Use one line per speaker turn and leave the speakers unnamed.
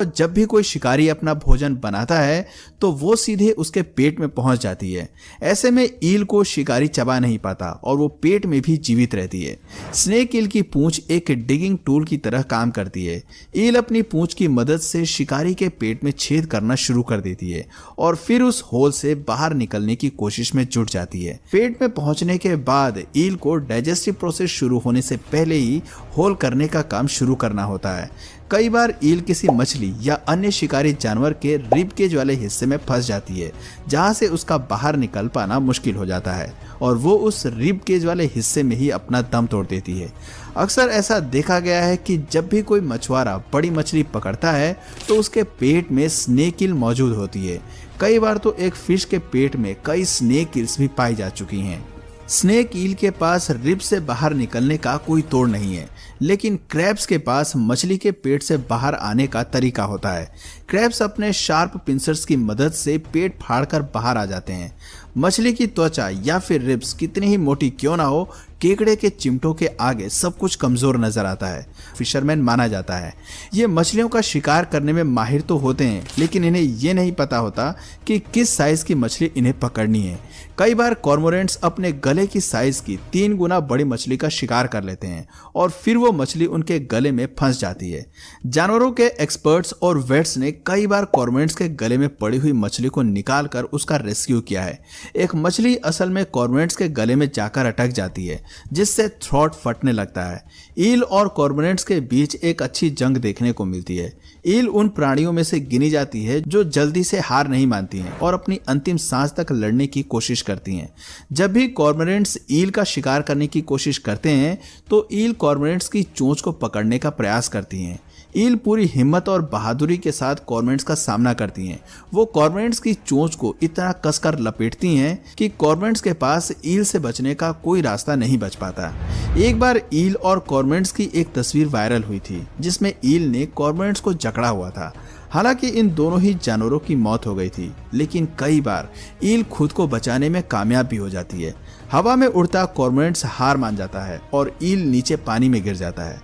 तो जब भी कोई शिकारी अपना भोजन बनाता है तो वो सीधे उसके पेट में पहुंच जाती है। ऐसे में ईल को शिकारी चबा नहीं पाता और वो पेट में भी जीवित रहती है। स्नेक ईल की पूंछ एक डिगिंग टूल की तरह काम करती है। ईल अपनी पूंछ की मदद से शिकारी के पेट में छेद करना शुरू कर देती है और फिर उस होल से बाहर निकलने की कोशिश में जुट जाती है। पेट में पहुंचने के बाद ईल को डाइजेस्टिव प्रोसेस शुरू होने से पहले ही होल करने का काम शुरू करना होता है। कई बार ईल किसी मछली या अन्य शिकारी जानवर के रिब केज वाले हिस्से में फंस जाती है, जहां से उसका बाहर निकल पाना मुश्किल हो जाता है और वो उस रिब केज वाले हिस्से में ही अपना दम तोड़ देती है। अक्सर ऐसा देखा गया है कि जब भी कोई मछुआरा बड़ी मछली पकड़ता है तो उसके पेट में स्नेक ईल मौजूद होती है। कई बार तो एक फिश के पेट में कई स्नेक ईल्स भी पाई जा चुकी हैं। स्नेक ईल के पास रिब से बाहर निकलने का कोई तोड़ नहीं है, लेकिन क्रैब्स के पास मछली के पेट से बाहर आने का तरीका होता है। क्रैब्स अपने शार्प पिंसर्स की मदद से पेट फाड़कर बाहर आ जाते हैं। मछली की त्वचा या फिर रिब्स कितनी ही मोटी क्यों ना हो, केकड़े के चिमटों के आगे सब कुछ कमजोर नजर आता है। फिशरमैन माना जाता है। ये मछलियों का शिकार करने में माहिर तो होते हैं, लेकिन इन्हें ये नहीं पता होता कि किस साइज की मछली इन्हें पकड़नी है। कई बार कॉर्मोरेंट्स अपने गले की साइज की 3 गुना बड़ी मछली का शिकार कर लेते हैं और फिर वो मछली उनके गले में फंस जाती है। जानवरों के एक्सपर्ट्स और वेट्स ने कई बार कॉर्मोरेंट्स के गले में पड़ी हुई मछली को निकालकर उसका रेस्क्यू किया है। एक मछली असल में कॉर्मोरेंट्स के गले में जाकर अटक जाती है, जिससे थ्रॉट फटने लगता है। ईल और कॉर्मोरेंट्स के बीच एक अच्छी जंग देखने को मिलती है। ईल उन प्राणियों में से गिनी जाती है जो जल्दी से हार नहीं मानती हैं और अपनी अंतिम सांस तक लड़ने की कोशिश करती हैं। जब भी कॉर्मोरेंट्स ईल का शिकार करने की कोशिश करते हैं तो ईल कॉर्मोरेंट्स की चोंच को पकड़ने का प्रयास करती हैं। ईल पूरी हिम्मत और बहादुरी के साथ कॉर्मोरेंट्स का सामना करती हैं। वो कॉर्मोरेंट्स की चोंच को इतना कसकर लपेटती हैं कि कॉर्मोरेंट्स के पास ईल से बचने का कोई रास्ता नहीं बच पाता। एक बार ईल और कॉर्मोरेंट्स की एक तस्वीर वायरल हुई थी, जिसमें ईल ने कॉर्मोरेंट्स को जकड़ा हुआ था। हालांकि इन दोनों ही जानवरों की मौत हो गई थी, लेकिन कई बार ईल खुद को बचाने में कामयाब भी हो जाती है। हवा में उड़ता कॉर्मोरेंट्स हार मान जाता है और ईल नीचे पानी में गिर जाता है।